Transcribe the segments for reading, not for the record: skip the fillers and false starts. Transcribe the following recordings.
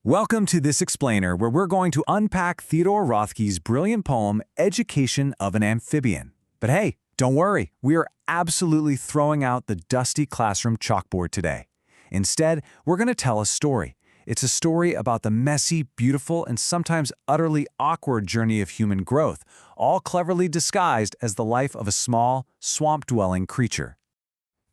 Welcome to this explainer where we're going to unpack Theodore Roethke's brilliant poem, Education of an Amphibian. But hey, don't worry, we are absolutely throwing out the dusty classroom chalkboard today. Instead, we're going to tell a story. It's a story about the messy, beautiful, and sometimes utterly awkward journey of human growth, all cleverly disguised as the life of a small, swamp-dwelling creature.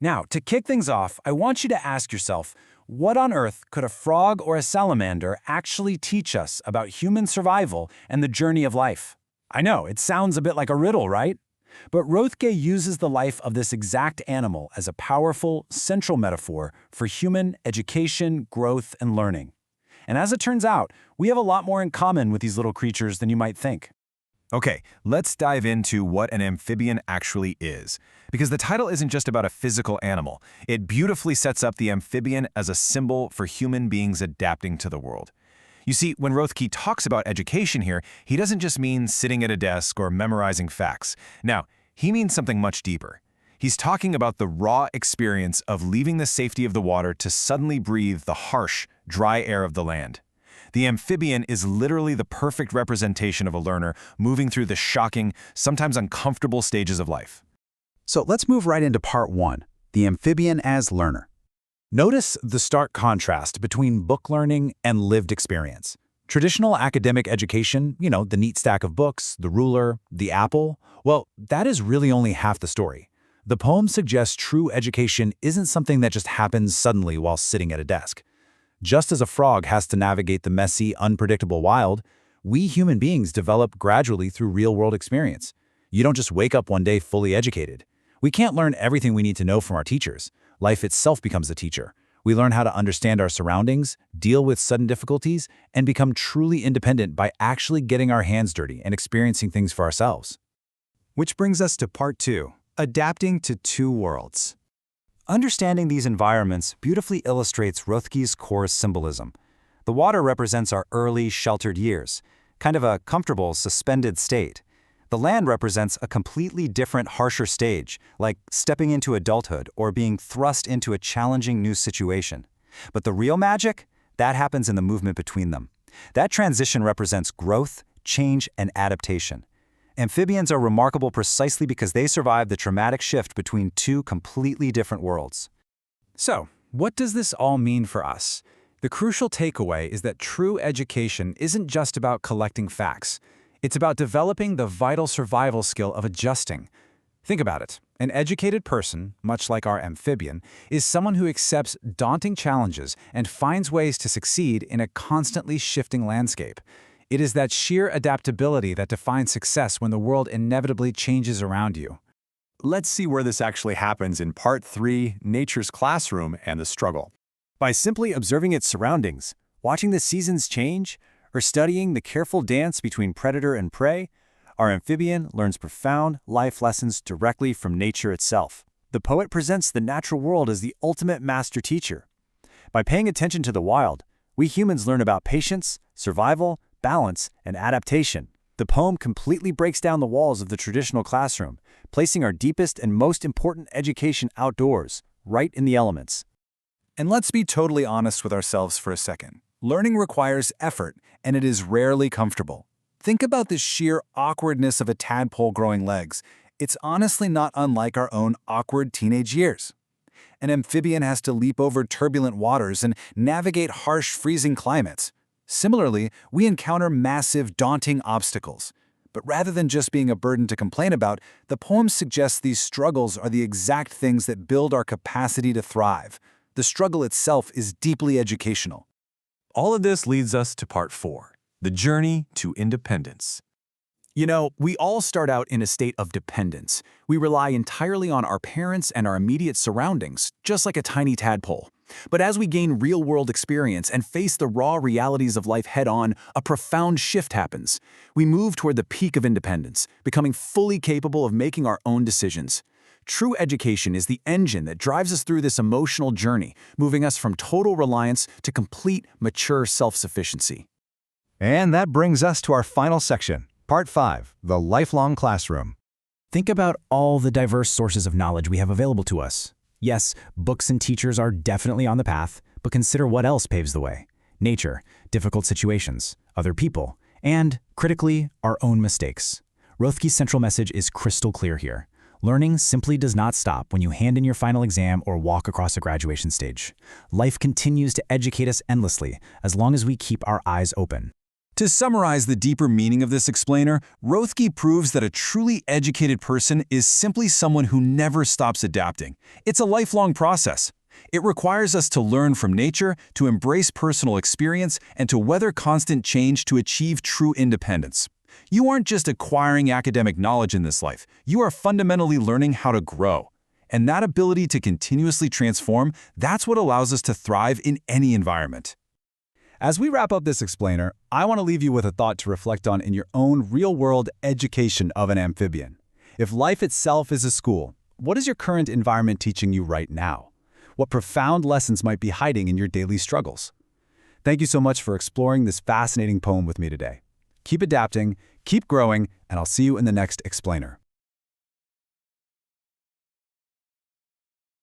Now, to kick things off, I want you to ask yourself, what on earth could a frog or a salamander actually teach us about human survival and the journey of life? I know, it sounds a bit like a riddle, right? But Roethke uses the life of this exact animal as a powerful, central metaphor for human education, growth, and learning. And as it turns out, we have a lot more in common with these little creatures than you might think. Okay, let's dive into what an amphibian actually is. Because the title isn't just about a physical animal. It beautifully sets up the amphibian as a symbol for human beings adapting to the world. You see, when Roethke talks about education here, he doesn't just mean sitting at a desk or memorizing facts. Now, he means something much deeper. He's talking about the raw experience of leaving the safety of the water to suddenly breathe the harsh, dry air of the land. The amphibian is literally the perfect representation of a learner moving through the shocking, sometimes uncomfortable stages of life. So let's move right into part one, the amphibian as learner. Notice the stark contrast between book learning and lived experience. Traditional academic education, the neat stack of books, the ruler, the apple, well, that is really only half the story. The poem suggests true education isn't something that just happens suddenly while sitting at a desk. Just as a frog has to navigate the messy, unpredictable wild, we human beings develop gradually through real-world experience. You don't just wake up one day fully educated. We can't learn everything we need to know from our teachers. Life itself becomes the teacher. We learn how to understand our surroundings, deal with sudden difficulties, and become truly independent by actually getting our hands dirty and experiencing things for ourselves. Which brings us to part two, adapting to two worlds. Understanding these environments beautifully illustrates Roethke's core symbolism. The water represents our early, sheltered years, kind of a comfortable, suspended state. The land represents a completely different, harsher stage, like stepping into adulthood or being thrust into a challenging new situation. But the real magic? That happens in the movement between them. That transition represents growth, change, and adaptation. Amphibians are remarkable precisely because they survive the traumatic shift between two completely different worlds. So, what does this all mean for us? The crucial takeaway is that true education isn't just about collecting facts. It's about developing the vital survival skill of adjusting. Think about it. An educated person, much like our amphibian, is someone who accepts daunting challenges and finds ways to succeed in a constantly shifting landscape. It is that sheer adaptability that defines success when the world inevitably changes around you. Let's see where this actually happens in part 3, Nature's Classroom and the Struggle. By simply observing its surroundings, watching the seasons change, or studying the careful dance between predator and prey, our amphibian learns profound life lessons directly from nature itself. The poet presents the natural world as the ultimate master teacher. By paying attention to the wild, we humans learn about patience, survival, balance, and adaptation. The poem completely breaks down the walls of the traditional classroom, placing our deepest and most important education outdoors, right in the elements. And let's be totally honest with ourselves for a second. Learning requires effort, and it is rarely comfortable. Think about the sheer awkwardness of a tadpole growing legs. It's honestly not unlike our own awkward teenage years. An amphibian has to leap over turbulent waters and navigate harsh, freezing climates. Similarly, we encounter massive, daunting obstacles. But rather than just being a burden to complain about, the poem suggests these struggles are the exact things that build our capacity to thrive. The struggle itself is deeply educational. All of this leads us to part 4, the journey to independence. We all start out in a state of dependence. We rely entirely on our parents and our immediate surroundings, just like a tiny tadpole. But as we gain real-world experience and face the raw realities of life head-on, a profound shift happens. We move toward the peak of independence, becoming fully capable of making our own decisions. True education is the engine that drives us through this emotional journey, moving us from total reliance to complete, mature self-sufficiency. And that brings us to our final section, part 5, the lifelong classroom. Think about all the diverse sources of knowledge we have available to us. Yes, books and teachers are definitely on the path, but consider what else paves the way. nature, difficult situations, other people, and, critically, our own mistakes. Roethke's central message is crystal clear here. Learning simply does not stop when you hand in your final exam or walk across a graduation stage. Life continues to educate us endlessly as long as we keep our eyes open. To summarize the deeper meaning of this explainer, Roethke proves that a truly educated person is simply someone who never stops adapting. It's a lifelong process. It requires us to learn from nature, to embrace personal experience, and to weather constant change to achieve true independence. You aren't just acquiring academic knowledge in this life, you are fundamentally learning how to grow. And that ability to continuously transform, that's what allows us to thrive in any environment. As we wrap up this explainer, I want to leave you with a thought to reflect on in your own real-world education of an amphibian. If life itself is a school, what is your current environment teaching you right now? What profound lessons might be hiding in your daily struggles? Thank you so much for exploring this fascinating poem with me today. Keep adapting, keep growing, and I'll see you in the next explainer.